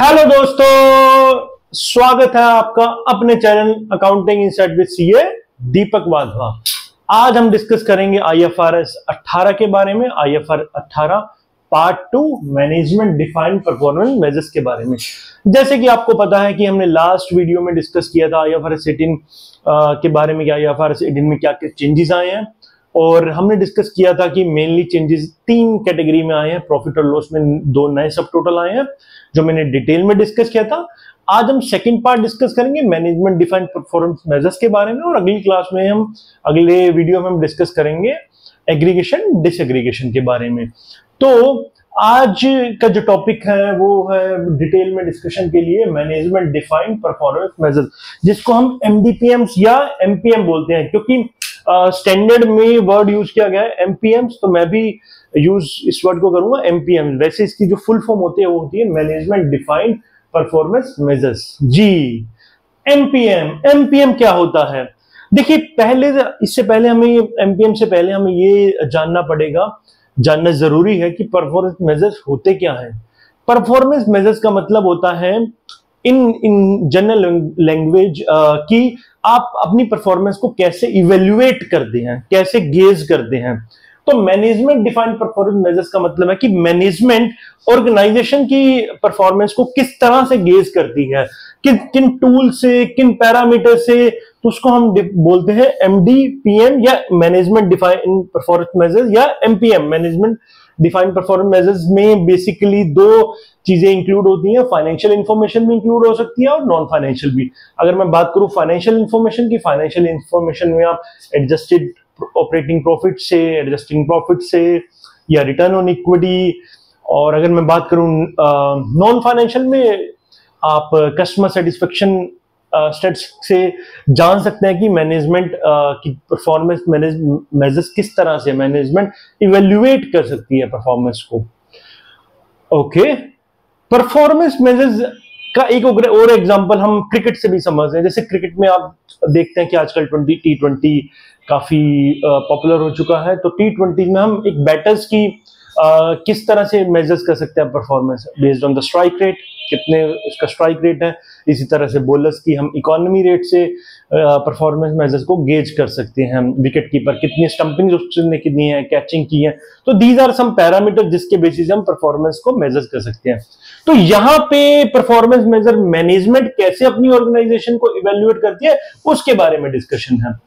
Hello दोस्तों, स्वागत है आपका अपने channel accounting insight with CA Deepak Wadhwa. आज हम डिस्कस करेंगे आईएफआरएस 18 के बारे में। IFRS 18 part 2 management defined performance measures के बारे में। जैसे कि आपको पता है कि हमने लास्ट वीडियो में डिस्कस किया था आईएफआरएस 18 के बारे में कि आईएफआरएस 18 में क्या क्या चेंजेस आए हैं, और हमने डिस्कस किया था कि मेनली चेंजेस 3 कैटेगरी में आए हैं। प्रॉफिट और लॉस में 2 नए सब टोटल आए हैं जो मैंने डिटेल में डिस्कस किया था। आज हम सेकंड पार्ट डिस्कस करेंगे मैनेजमेंट डिफाइंड परफॉर्मेंस मेजर्स के बारे में, और अगली क्लास में अगले वीडियो में हम डिस्कस करेंगे एग्रीगेशन डिसएग्रीगेशन के बारे में। तो आज का जो टॉपिक है वो है डिटेल में डिस्कशन के लिए मैनेजमेंट डिफाइंड परफॉर्मेंस मेजर्स, जिसको हम एमडीपीएम्स या एमपीएम बोलते हैं, क्योंकि स्टैंडर्ड में वर्ड यूज किया गया है एमपीएम्स, तो मैं भी यूज इस वर्ड को करूंगा एमपीएम। वैसे इसकी जो फुल फॉर्म होती है वो होती है मैनेजमेंट डिफाइंड परफॉर्मेंस मेजर्स। जी, एमपीएम क्या होता है? देखिए, इससे पहले हमें एमपीएम से पहले हमें ये जानना जरूरी है कि परफॉर्मेंस मेजर्स होते क्या हैं। परफॉर्मेंस मेजर्स का मतलब होता है इन जनरल लैंग्वेज कि आप अपनी परफॉर्मेंस को कैसे इवेल्युएट करते हैं, कैसे गेज करते हैं। तो मैनेजमेंट डिफाइंड परफॉर्मेंस मेजर्स का मतलब है कि मैनेजमेंट ऑर्गेनाइजेशन की परफॉर्मेंस को किस तरह से गेज करती है, किन टूल से, किन पैरामीटर से। तो उसको हम बोलते हैं एमडीपीएम या मैनेजमेंट डिफाइंड परफॉर्मेंस मेजर्स या MPM. Management defined performance measures में बेसिकली 2 चीजें इंक्लूड होती हैं। फाइनेंशियल इंफॉर्मेशन भी इंक्लूड हो सकती है और नॉन फाइनेंशियल भी। अगर मैं बात करूं फाइनेंशियल इंफॉर्मेशन में आप एडजस्टेड ऑपरेटिंग प्रॉफिट से, एडजस्टिंग प्रॉफिट से, या रिटर्न ऑन इक्विटी। और अगर मैं बात करूं नॉन फाइनेंशियल में, आप कस्टमर सेटिस्फेक्शन स्टेट्स से जान सकते हैं कि मैनेजमेंट की परफॉर्मेंस मेजर्स किस तरह से मैनेजमेंट इवेल्युएट कर सकती है परफॉर्मेंस को। ओके, परफॉर्मेंस मेजर्स का एक और एग्जांपल हम क्रिकेट से भी समझते हैं। जैसे क्रिकेट में आप देखते हैं कि आजकल T20 काफी पॉपुलर हो चुका है। तो T20 में हम एक बैटर्स की किस तरह से मेजर्स कर सकते हैं performance based on the strike rate, कितने उसका स्ट्राइक रेट है। इसी तरह से बॉलर्स की हम इकोनॉमी रेट से परफॉर्मेंस मेजर्स को गेज कर सकते हैं। विकेट कीपर कितनी स्टंपिंग उसने कितनी है, कैचिंग की है। तो दीज आर सम पैरामीटर जिसके बेसिस हम परफॉर्मेंस को मेजर कर सकते हैं। तो यहाँ पे परफॉर्मेंस मेजर मैनेजमेंट कैसे अपनी ऑर्गेनाइजेशन को इवेल्युएट करती है उसके बारे में डिस्कशन है।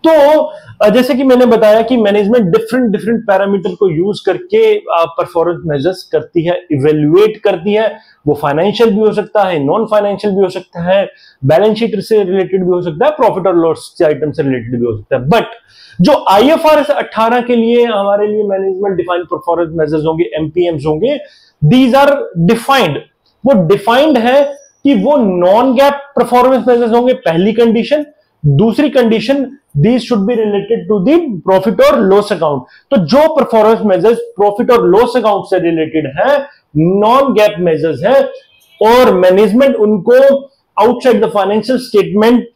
तो जैसे कि मैंने बताया कि मैनेजमेंट डिफरेंट पैरामीटर को यूज करके परफॉर्मेंस मेजर्स करती है, इवेल्युएट करती है। वो फाइनेंशियल भी हो सकता है, नॉन फाइनेंशियल भी हो सकता है, बैलेंस शीट से रिलेटेड भी हो सकता है, प्रॉफिट और लॉस के आइटम से रिलेटेड भी हो सकता है। बट जो आईएफआरएस 18 के लिए हमारे लिए मैनेजमेंट डिफाइंड परफॉर्मेंस मेजर्स होंगे, एमपीएम्स होंगे, दीज आर डिफाइंड। वो डिफाइंड है कि वो नॉन गैप परफॉर्मेंस मेजर्स होंगे, पहली कंडीशन। दूसरी condition, these should be related to the profit और लॉस अकाउंट। तो जो परफॉर्मेंस मेजर्स प्रॉफिट और लॉस अकाउंट से रिलेटेड है, नॉन गैप मेजर्स है, और मैनेजमेंट उनको outside the financial statement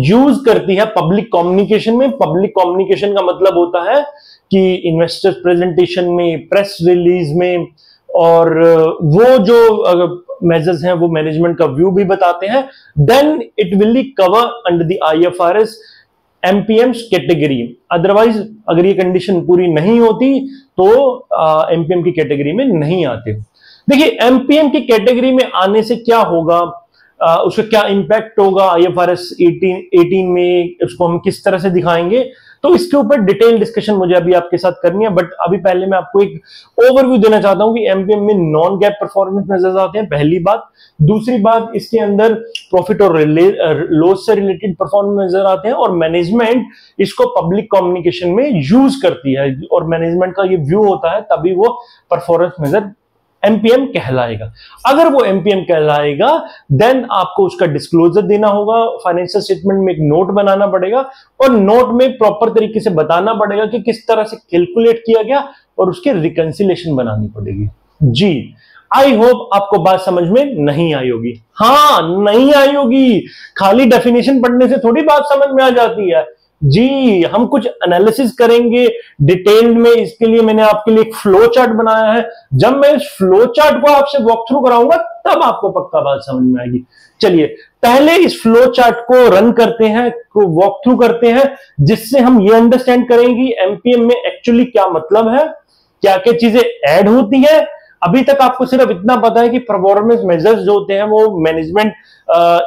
use करती है पब्लिक कम्युनिकेशन में। पब्लिक कम्युनिकेशन का मतलब होता है कि इन्वेस्टर्स प्रेजेंटेशन में, प्रेस रिलीज में, और वो जो मेजर्स हैं वो मैनेजमेंट का व्यू भी बताते हैं। Then it will be cover under the IFRS MPMs category. Otherwise अगर ये कंडीशन पूरी नहीं होती तो एमपीएम की कैटेगरी में नहीं आते। देखिए, एमपीएम की कैटेगरी में आने से क्या होगा, उसका क्या इंपैक्ट होगा आईएफआरएस 18 में, उसको हम किस तरह से दिखाएंगे, तो इसके ऊपर डिटेल डिस्कशन मुझे अभी आपके साथ करनी है। बट अभी पहले मैं आपको एक ओवरव्यू देना चाहता हूं कि एमपीएम में नॉन गैप परफॉर्मेंस मेजर्स आते हैं, पहली बात। दूसरी बात, इसके अंदर प्रॉफिट और लॉस से रिलेटेड परफॉर्मेंस मेजर आते हैं, और मैनेजमेंट इसको पब्लिक कम्युनिकेशन में यूज करती है, और मैनेजमेंट का ये व्यू होता है, तभी वो परफॉर्मेंस मेजर एमपीएम कहलाएगा। अगर वो एमपीएम कहलाएगा, देन आपको उसका डिस्क्लोजर देना होगा, फाइनेंशियल स्टेटमेंट में एक नोट बनाना पड़ेगा, और नोट में प्रॉपर तरीके से बताना पड़ेगा कि किस तरह से कैलकुलेट किया गया, और उसके रिकंसिलेशन बनानी पड़ेगी। जी, आई होप आपको बात समझ में नहीं आई होगी। हाँ, नहीं आई होगी, खाली डेफिनेशन पढ़ने से थोड़ी बात समझ में आ जाती है। जी, हम कुछ एनालिसिस करेंगे डिटेल्ड में। इसके लिए मैंने आपके लिए एक फ्लो चार्ट बनाया है। जब मैं इस फ्लो चार्ट को आपसे वॉक थ्रू कराऊंगा तब आपको पक्का बात समझ में आएगी। चलिए पहले इस फ्लो चार्ट को रन करते हैं, को वॉक थ्रू करते हैं, जिससे हम ये अंडरस्टैंड करेंगे कि एमपीएम में एक्चुअली क्या मतलब है, क्या क्या चीजें ऐड होती है। अभी तक आपको सिर्फ इतना पता है कि परफॉर्मेंस मेजर्स जो होते हैं वो मैनेजमेंट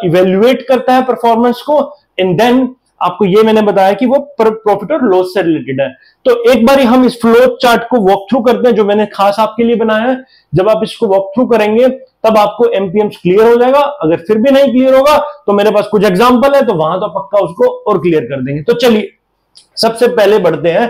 इवेल्युएट करता है परफॉर्मेंस को, एंड देन आपको ये मैंने बताया कि वो प्रॉफिट और लॉस से रिलेटेड है। तो एक बार हम इस फ्लो चार्ट को वॉक थ्रू करते हैं जो मैंने खास आपके लिए बनाया है। जब आप इसको वॉक थ्रू करेंगे तब आपको एमपीएम क्लियर हो जाएगा। अगर फिर भी नहीं क्लियर होगा तो मेरे पास कुछ एग्जांपल है, तो वहां तो पक्का उसको और क्लियर कर देंगे। तो चलिए सबसे पहले बढ़ते हैं।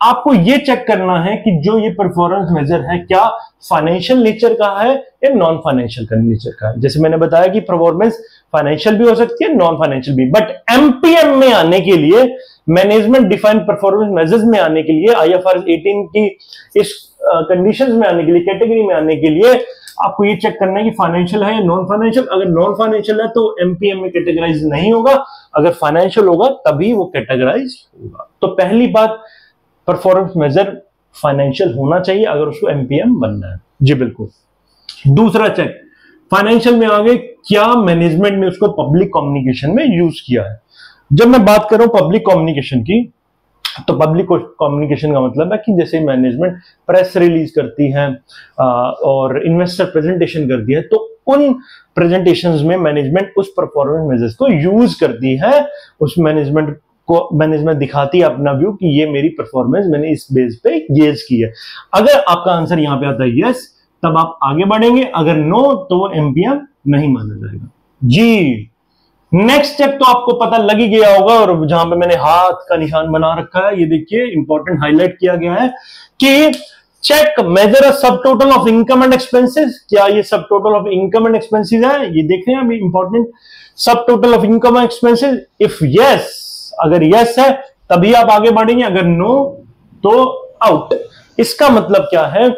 आपको यह चेक करना है कि जो ये परफॉर्मेंस मेजर है क्या फाइनेंशियल नेचर का है या नॉन फाइनेंशियल का नेचर का है। जैसे मैंने बताया कि परफॉर्मेंस फाइनेंशियल भी हो सकती है, नॉन फाइनेंशियल भी, बट एमपीएम में आने के लिए, मैनेजमेंट डिफाइंड परफॉर्मेंस मेजर्स में आने के लिए, आईएफआरएस 18 की इस कंडीशंस में आने के लिए, कैटेगरी में आने के लिए आपको ये चेक करना है कि फाइनेंशियल है या नॉन फाइनेंशियल। अगर नॉन फाइनेंशियल है तो एमपीएम में कैटेगराइज नहीं होगा, अगर फाइनेंशियल होगा तभी वो कैटेगराइज होगा। तो पहली बात, परफॉर्मेंस मेजर फाइनेंशियल होना चाहिए अगर उसको एमपीएम बनना है। जी बिल्कुल। दूसरा चेक, फाइनेंशियल में आगे क्या मैनेजमेंट ने उसको पब्लिक कम्युनिकेशन में यूज किया है। जब मैं बात कर रहा हूं पब्लिक कम्युनिकेशन की, तो पब्लिक कम्युनिकेशन का मतलब है कि जैसे मैनेजमेंट प्रेस रिलीज करती है और इन्वेस्टर प्रेजेंटेशन करती है, तो उन प्रेजेंटेशंस में मैनेजमेंट उस परफॉर्मेंस मेजर्स को यूज करती है। उस मैनेजमेंट दिखाती है अपना व्यू कि ये मेरी परफॉर्मेंस मैंने इस बेस पे गेज की है। अगर आपका आंसर यहां पे आता है यस, तब आप आगे बढ़ेंगे, अगर नो तो वो एमपीएम नहीं माना जाएगा। जी नेक्स्ट चेक तो आपको पता लग ही गया होगा, और जहां पे मैंने हाथ का निशान बना रखा है, ये देखिए इंपॉर्टेंट हाईलाइट किया गया है कि चेक मेजर अ सब total of income and expenses. क्या ये सब total of income and expenses है? ये देख रहे हैं अभी इंपॉर्टेंट, सब total of income and expenses. If yes, अगर यस है तभी आप आगे बढ़ेंगे, अगर नो तो आउट। इसका मतलब क्या है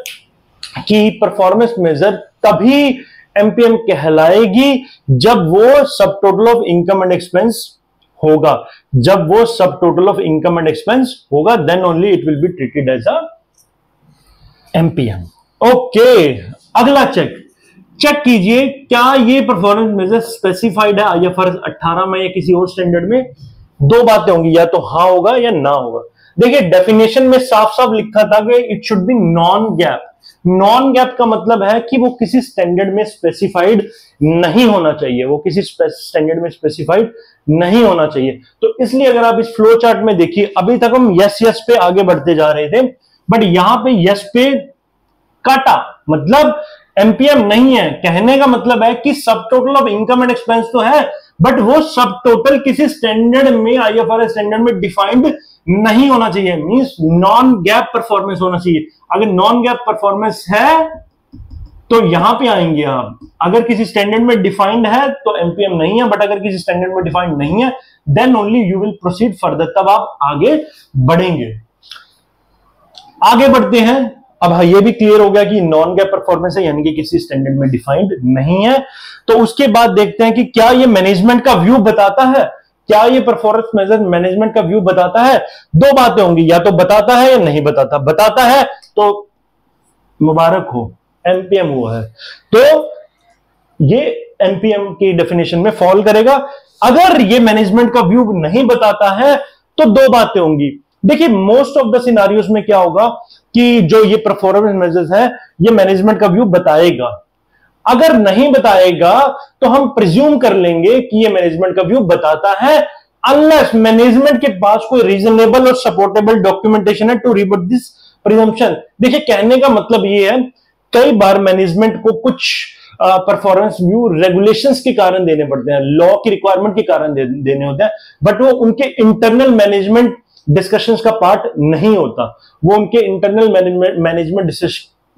कि परफॉर्मेंस मेजर तभी एमपीएम कहलाएगी जब वो सब total of income and expense होगा। जब वो सब total of income and expense होगा, then only it will be treated as a MPM. Okay, अगला चेक कीजिए क्या ये परफॉर्मेंस मेजर स्पेसिफाइड है आईएफआरएस 18 में या किसी और स्टैंडर्ड में। दो बातें होंगी, या तो हाँ होगा या ना होगा। देखिए डेफिनेशन में साफ साफ लिखा था कि it should be non gap. Non gap का मतलब है कि वो किसी स्टैंडर्ड में स्पेसिफाइड नहीं होना चाहिए, वो किसी स्टैंडर्ड में स्पेसिफाइड नहीं होना चाहिए। तो इसलिए अगर आप इस फ्लो चार्ट में देखिए, अभी तक हम यस यस पे आगे बढ़ते जा रहे थे, बट यहां पे यस पे काटा, मतलब एमपीएम नहीं है। कहने का मतलब है कि सब total of income and expense तो है, बट वो सब टोटल किसी स्टैंडर्ड में, आईएफआरएस स्टैंडर्ड में डिफाइंड नहीं होना चाहिए। मींस नॉन गैप परफॉर्मेंस होना चाहिए। अगर नॉन गैप परफॉर्मेंस है तो यहां पे आएंगे आप। अगर किसी स्टैंडर्ड में डिफाइंड है तो एमपीएम नहीं है, बट अगर किसी स्टैंडर्ड में डिफाइंड नहीं है then only you will proceed further, तब आप आगे बढ़ेंगे। आगे बढ़ते हैं। अब ये भी क्लियर हो गया कि नॉन गैप परफॉर्मेंस है, यानी कि किसी स्टैंडर्ड में डिफाइंड नहीं है। तो उसके बाद देखते हैं कि क्या ये मैनेजमेंट का व्यू बताता है, क्या ये परफॉर्मेंस मेजर मैनेजमेंट का व्यू बताता है। दो बातें होंगी, या तो बताता है या नहीं बताता। बताता है तो मुबारक हो, एमपीएम हुआ है, तो ये एमपीएम की डेफिनेशन में फॉल करेगा। अगर ये मैनेजमेंट का व्यू नहीं बताता है तो दो बातें होंगी। देखिए मोस्ट ऑफ द सिनारियोज में क्या होगा कि जो ये परफॉर्मेंस मेजर्स है ये मैनेजमेंट का व्यू बताएगा। अगर नहीं बताएगा तो हम प्रिज्यूम कर लेंगे कि ये मैनेजमेंट का व्यू बताता है, अनलेस मैनेजमेंट के पास कोई रीजनेबल और सपोर्टेबल डॉक्यूमेंटेशन है टू रिबट दिस प्रिजम्पशन। देखिए कहने का मतलब ये है, कई बार मैनेजमेंट को कुछ परफॉर्मेंस व्यू रेगुलेशंस के कारण देने पड़ते हैं, लॉ की रिक्वायरमेंट के कारण देने होते हैं, बट वो उनके इंटरनल मैनेजमेंट डिस्कशंस का पार्ट नहीं होता, वो उनके इंटरनल मैनेजमेंट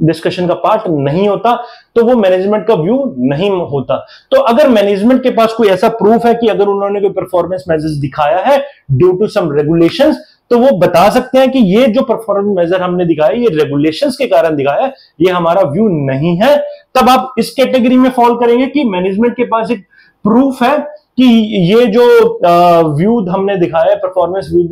डिस्कशन का पार्ट नहीं होता, तो वो मैनेजमेंट का व्यू नहीं होता। तो अगर मैनेजमेंट के पास कोई ऐसा प्रूफ है कि अगर उन्होंने कोई परफॉर्मेंस मेजर्स दिखाया है ड्यू टू सम रेगुलेशंस, तो वो बता सकते हैं कि ये जो परफॉर्मेंस मेजर हमने दिखाया ये रेगुलेशंस के कारण दिखाया है, ये हमारा व्यू नहीं है। तब आप इस कैटेगरी में फॉल करेंगे कि मैनेजमेंट के पास एक प्रूफ है कि ये जो व्यू हमने दिखाया, परफॉर्मेंस व्यू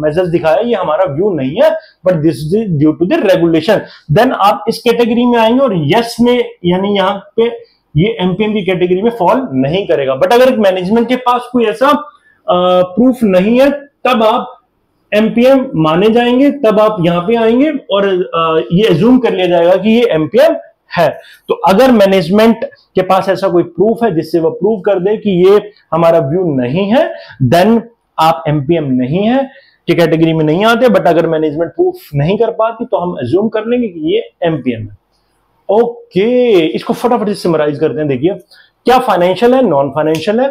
मेजर्स दिखाया, ये हमारा व्यू नहीं है, but this is due to the regulation. Then आप इस कैटेगरी में आएंगे और यस में, यानी यहाँ पे ये एमपीएम की कैटेगरी में फॉल नहीं करेगा। बट अगर मैनेजमेंट के पास कोई ऐसा प्रूफ नहीं है, तब आप एमपीएम माने जाएंगे, तब आप यहां पे आएंगे और ये एज्यूम कर लिया जाएगा कि ये एमपीएम है। तो अगर मैनेजमेंट के पास ऐसा कोई प्रूफ है जिससे वो प्रूव कर दे कि ये हमारा व्यू नहीं है, देन आप एमपीएम नहीं है कि कैटेगरी में नहीं आते। बट अगर मैनेजमेंट प्रूफ नहीं कर पाती तो हम एज्यूम कर लेंगे कि ये एमपीएम है। ओके, इसको फटाफट से समराइज करते हैं। देखिए, क्या फाइनेंशियल है, नॉन फाइनेंशियल है।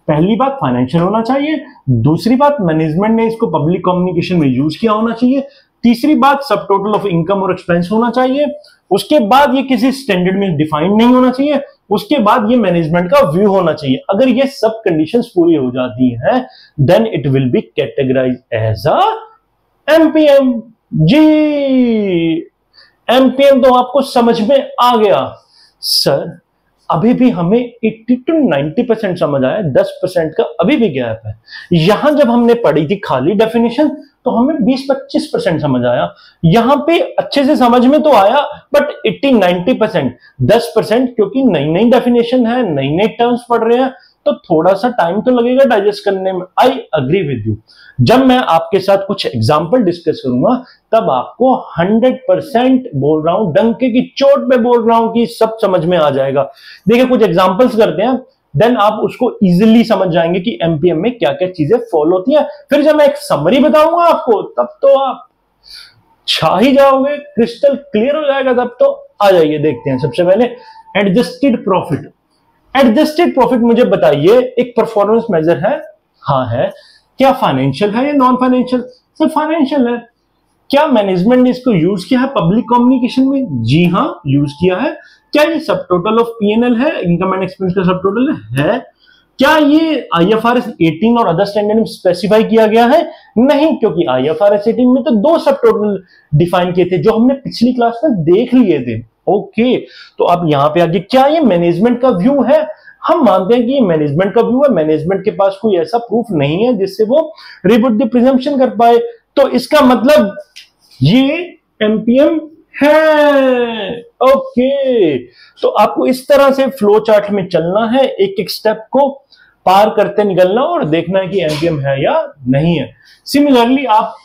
पहली बात, फाइनेंशियल होना चाहिए। दूसरी बात, मैनेजमेंट ने इसको पब्लिक कम्युनिकेशन में यूज किया होना चाहिए। तीसरी बात, सब टोटल ऑफ इनकम और एक्सपेंस होना चाहिए। उसके बाद ये किसी स्टैंडर्ड में डिफाइंड नहीं होना चाहिए। उसके बाद ये मैनेजमेंट का व्यू होना चाहिए। अगर ये सब कंडीशंस पूरी हो जाती हैं, then it will be categorize as a MPM. जी, एमपीएम तो आपको समझ में आ गया। सर, अभी भी हमें 80 to 90% समझ आया, 10% का अभी भी गैप है। यहां जब हमने पढ़ी थी खाली डेफिनेशन तो हमें 20-25% समझ आया। यहां पे अच्छे से समझ में तो आया, बट 80-90%, 10% क्योंकि नई नई डेफिनेशन है, नई नई टर्म्स पढ़ रहे हैं, तो थोड़ा सा टाइम तो लगेगा डाइजेस्ट करने में। I agree with you. जब मैं आपके साथ कुछ एग्जाम्पल डिस्कस करूंगा तब आपको 100% बोल रहा हूं, डंके की चोट पे बोल रहा हूं कि सब समझ में आ जाएगा। देखिए, कुछ एग्जाम्पल्स करते हैं, देन आप उसको इजीली समझ जाएंगे कि एमपीएम में क्या क्या चीजें फॉलो होती हैं। फिर जब मैं एक समरी बताऊंगा आपको, तब तो आप छा ही जाओगे, क्रिस्टल क्लियर हो जाएगा। तब तो आ जाइए, देखते हैं। सबसे पहले एडजस्टेड प्रॉफिट। एडजस्टेड प्रॉफिट मुझे बताइए, एक परफॉर्मेंस मेजर है? हाँ है। क्या फाइनेंशियल है या नॉन फाइनेंशियल? सर फाइनेंशियल है। क्या मैनेजमेंट ने इसको यूज किया है पब्लिक कम्युनिकेशन में? जी हाँ, यूज किया है। क्या ये सब टोटल ऑफ पीएनएल है, इनकम एंड एक्सपेंस का सब टोटल है? क्या ये आईएफआरएस 18 और अदर स्टैंडर्ड में स्पेसिफाई किया गया है? नहीं, क्योंकि आईएफआरएस 18 में तो 2 सब टोटल डिफाइन किए थे जो हमने पिछली क्लास में देख लिए थे। ओके, तो अब यहां पे आगे, क्या ये मैनेजमेंट का व्यू है? हम मानते हैं कि ये मैनेजमेंट का व्यू है। मैनेजमेंट के पास कोई ऐसा प्रूफ नहीं है जिससे वो रिबूट द प्रिजम्पशन कर पाए, तो इसका मतलब ये एमपीएम है। ओके, तो आपको इस तरह से फ्लो चार्ट में चलना है, एक एक स्टेप को पार करते निकलना और देखना है कि एमपीएम है या नहीं है। सिमिलरली आप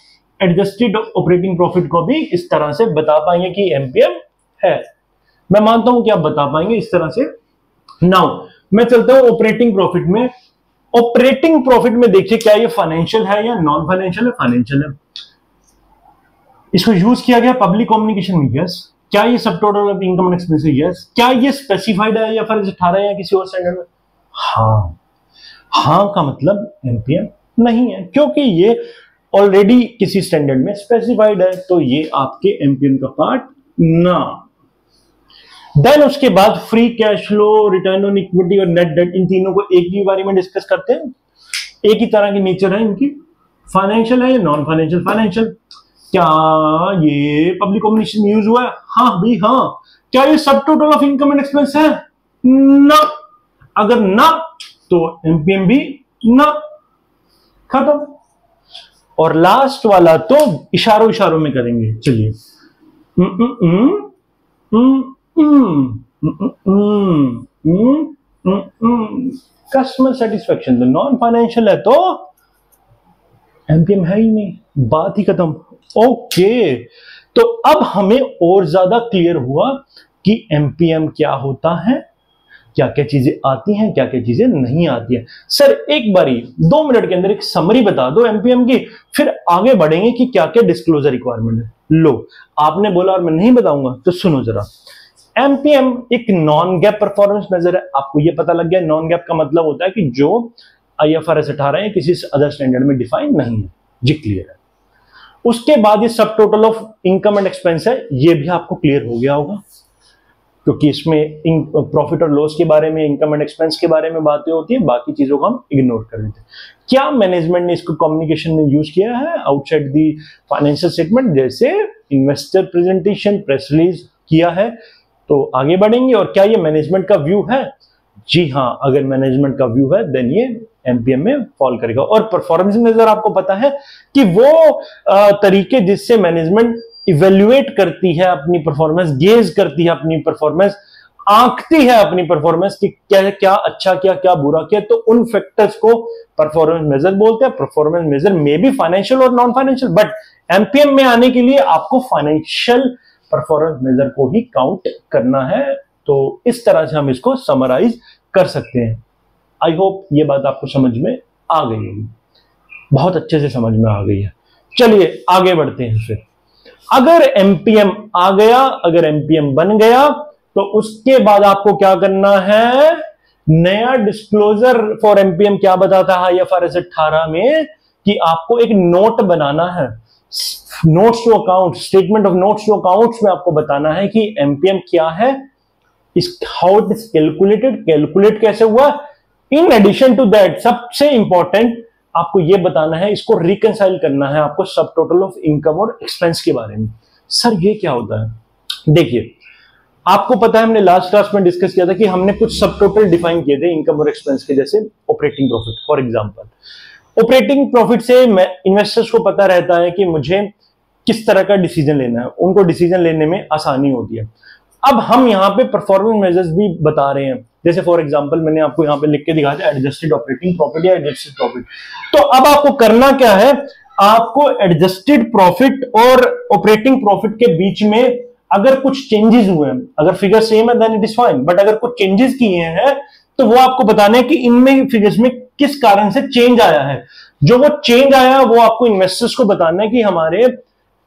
एडजस्टेड ऑपरेटिंग प्रॉफिट को भी इस तरह से बता पाएंगे कि एमपीएम है। मैं मानता हूं कि आप बता पाएंगे इस तरह से। नाउ मैं चलता हूं ऑपरेटिंग प्रॉफिट में। ऑपरेटिंग प्रॉफिट में देखिए, क्या ये फाइनेंशियल है या नॉन फाइनेंशियल है? फाइनेंशियल है। इसको यूज किया गया पब्लिक कम्युनिकेशन में? यस। क्या ये सब total of income and expense है? यस। क्या ये स्पेसिफाइड है या फिर 18 या किसी और स्टैंडर्ड में? हाँ। हाँ का मतलब एमपीएम नहीं है, क्योंकि ये ऑलरेडी किसी स्टैंडर्ड में स्पेसिफाइड है, तो ये आपके एमपीएम का पार्ट ना। देन उसके बाद free cash flow, return on equity और नेट डेट, इन तीनों को एक ही बारे में डिस्कस करते हैं। एक ही तरह की नेचर है इनकी। फाइनेंशियल है या नॉन फाइनेंशियल? फाइनेंशियल। क्या ये पब्लिक कम्युनिकेशन में यूज हुआ है? हाँ भी हाँ। क्या ये सब total of income and expense है? ना। अगर ना तो एमपीएम भी ना, खत्म। और लास्ट वाला तो इशारों इशारों में करेंगे। चलिए, कस्टमर सेटिस्फेक्शन। तो नॉन फाइनेंशियल है तो एमपीएम है ही नहीं, बात ही खत्म। ओके, तो अब हमें और ज्यादा क्लियर हुआ कि एमपीएम क्या होता है, क्या क्या चीजें आती हैं, क्या क्या चीजें नहीं आती हैं। सर एक बारी 2 मिनट के अंदर एक समरी बता दो एमपीएम की, फिर आगे बढ़ेंगे कि क्या क्या डिस्क्लोजर रिक्वायरमेंट है। लो, आपने बोला और मैं नहीं बताऊंगा, तो सुनो जरा। एमपीएम एक नॉन गैप परफॉर्मेंस मेजर है। आपको यह पता लग गया, नॉन गैप का मतलब होता है कि जो आईएफआरएस 18 या किसी अदर स्टैंडर्ड में डिफाइन नहीं है। जी क्लियर है। उसके बाद ये सब total of income and expense है, ये भी आपको क्लियर हो गया होगा, क्योंकि इसमें प्रॉफिट और लॉस के बारे में, इनकम एंड एक्सपेंस के बारे में बातें होती है, बाकी चीजों को हम इग्नोर कर देते हैं। क्या मैनेजमेंट ने इसको कम्युनिकेशन में यूज किया है आउटसाइड दी फाइनेंशियल स्टेटमेंट, जैसे इन्वेस्टर प्रेजेंटेशन, प्रेस रिलीज किया है? तो आगे बढ़ेंगे। और क्या ये मैनेजमेंट का व्यू है? जी हाँ, अगर मैनेजमेंट का व्यू है देन ये एमपीएम में फॉल करेगा। और परफॉर्मेंस मेजर आपको पता है कि वो तरीके जिससे मैनेजमेंट इवेल्युएट करती है अपनी परफॉर्मेंस, गेज करती है अपनी परफॉर्मेंस, आंकती है अपनी परफॉर्मेंस कि क्या क्या अच्छा किया, क्या बुरा किया, तो उन फैक्टर्स को परफॉर्मेंस मेजर बोलते हैं। परफॉर्मेंस मेजर में भी फाइनेंशियल और नॉन फाइनेंशियल, बट एमपीएम में आने के लिए आपको फाइनेंशियल परफॉर्मेंस मेजर को ही काउंट करना है। तो इस तरह से हम इसको समराइज कर सकते हैं। आई होप ये बात आपको समझ में आ गई होगी, बहुत अच्छे से समझ में आ गई है। चलिए आगे बढ़ते हैं। फिर अगर एमपीएम आ गया, अगर एमपीएम बन गया, तो उसके बाद आपको क्या करना है? नया डिस्क्लोजर फॉर एमपीएम क्या बताता है आईएफआरएस 18 में कि आपको एक नोट बनाना है। Notes to account, statement of notes to accounts में आपको बताना है कि एमपीएम क्या है, how it is calculated, calculate कैसे हुआ। इन एडिशन टू दैट, सबसे इंपॉर्टेंट आपको यह बताना है, इसको रिकंसाइल करना है आपको सब टोटल ऑफ इनकम और एक्सपेंस के बारे में। सर ये क्या होता है? देखिए, आपको पता है हमने लास्ट क्लास में डिस्कस किया था कि हमने कुछ सब टोटल डिफाइन किए थे इनकम और एक्सपेंस के, जैसे operating profit for example. Operating profit से इन्वेस्टर्स को पता रहता है कि मुझे किस तरह का डिसीजन लेना है, उनको डिसीजन लेने में आसानी होती है। अब हम यहाँ पे परफॉर्मेंस मेजर्स भी बता रहे हैं, जैसे फॉर एग्जांपल मैंने आपको यहाँ पे लिख के दिखाया था एडजस्टेड ऑपरेटिंग प्रॉफिट या एडजस्टेड प्रॉफिट। तो अब आपको करना क्या है? आपको एडजस्टेड प्रॉफिट और ऑपरेटिंग प्रॉफिट के बीच में अगर कुछ चेंजेस हुए हैं, अगर फिगर सेम है then it is fine, but अगर कुछ चेंजेस किए हैं तो वो आपको बताना है कि इनमें फिगर्स में किस कारण से चेंज आया है। जो वो चेंज आया वो आपको इन्वेस्टर्स को बताना है कि हमारे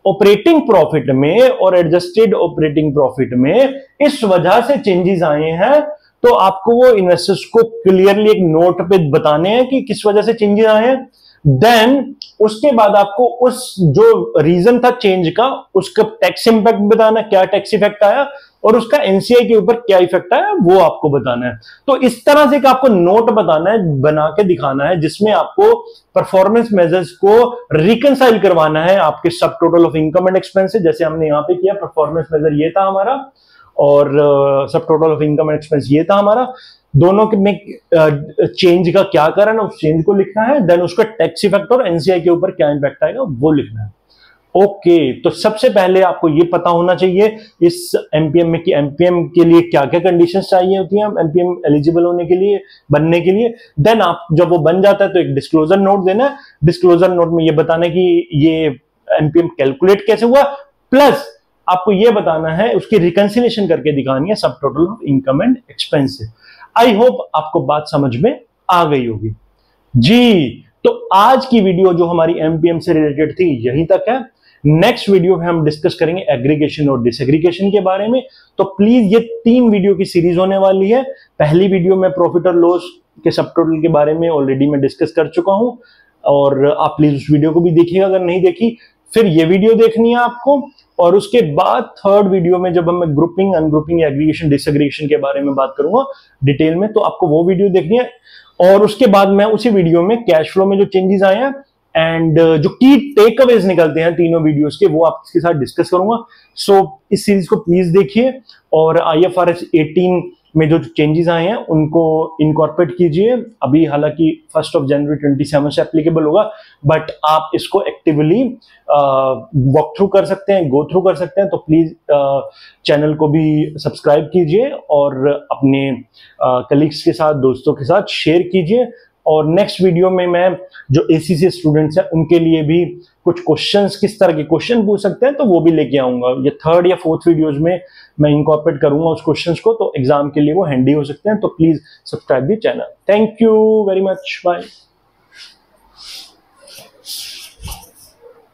ऑपरेटिंग प्रॉफिट में और एडजस्टेड ऑपरेटिंग प्रॉफिट में इस वजह से चेंजेस आए हैं। तो आपको वो इन्वेस्टर्स को क्लियरली एक नोट पे बताने हैं कि किस वजह से चेंजेस आए हैं। देन उसके बाद आपको उस जो रीजन था चेंज का, उसका टैक्स इंपैक्ट बताना, क्या टैक्स इफेक्ट आया, और उसका एनसीआई के ऊपर क्या इफेक्ट आया वो आपको बताना है। तो इस तरह से आपको नोट बताना है, बना के दिखाना है, जिसमें आपको परफॉर्मेंस मेजर्स को रिकंसाइल करवाना है आपके सब total of income and expense. जैसे हमने यहाँ पे किया, परफॉर्मेंस मेजर ये था हमारा और सब total of income and expense ये था हमारा। दोनों के में चेंज का क्या कारण है उस चेंज को लिखना है, देन उसका टैक्स इफेक्ट और एनसीआई के ऊपर क्या इंपैक्ट आएगा वो लिखना है। ओके, तो सबसे पहले आपको ये पता होना चाहिए इस एमपीएम में कि एमपीएम के लिए क्या क्या कंडीशंस चाहिए होती हैं एमपीएम एलिजिबल होने के लिए, बनने के लिए। देन आप जब वो बन जाता है तो एक डिस्क्लोजर नोट देना है। डिस्क्लोजर नोट में ये बताना है कि ये एमपीएम कैलकुलेट कैसे हुआ, प्लस आपको ये बताना है उसकी रिकंसिलेशन करके दिखानी है सब total of income and expense से। आई होप आपको बात समझ में आ गई होगी जी। तो आज की वीडियो जो हमारी एमपीएम से रिलेटेड थी यहीं तक है। नेक्स्ट वीडियो में हम डिस्कस करेंगे एग्रीगेशन और डिसएग्रीगेशन के बारे में। तो प्लीज ये 3 वीडियो की सीरीज होने वाली है। पहली वीडियो में प्रॉफिट और लॉस के सब टोटल के बारे में ऑलरेडी मैं डिस्कस कर चुका हूं और आप प्लीज उस वीडियो को भी देखिएगा अगर नहीं देखी। फिर ये वीडियो देखनी है आपको, और उसके बाद थर्ड वीडियो में जब हम ग्रुपिंग, अनग्रुपिंग, एग्रीगेशन, डिसएग्रीगेशन के बारे में बात करूंगा डिटेल में, तो आपको वो वीडियो देखनी है। और उसके बाद मैं उसी वीडियो में कैश फ्लो में जो चेंजेस आए हैं एंड जो की टेक अवेज निकलते हैं तीनों वीडियोस के, वो आपके साथ डिस्कस करूंगा। सो इस सीरीज को प्लीज देखिए और आईएफआरएस 18 में जो चेंजेस आए हैं उनको इनकॉर्पोरेट कीजिए। अभी हालांकि 1 जनवरी 27 से एप्लीकेबल होगा, बट आप इसको एक्टिवली वॉक थ्रू कर सकते हैं, गो थ्रू कर सकते हैं। तो प्लीज चैनल को भी सब्सक्राइब कीजिए और अपने कलीग्स के साथ, दोस्तों के साथ शेयर कीजिए। और नेक्स्ट वीडियो में मैं जो एसीसी स्टूडेंट्स हैं उनके लिए भी कुछ क्वेश्चंस, किस तरह के क्वेश्चन पूछ सकते हैं, तो वो भी लेके आऊंगा। ये 3rd या 4th वीडियोज में मैं इनकॉर्पोरेट करूंगा उस क्वेश्चंस को, तो एग्जाम के लिए वो हैंडी हो सकते हैं। तो please subscribe the channel. Thank you very much, bye.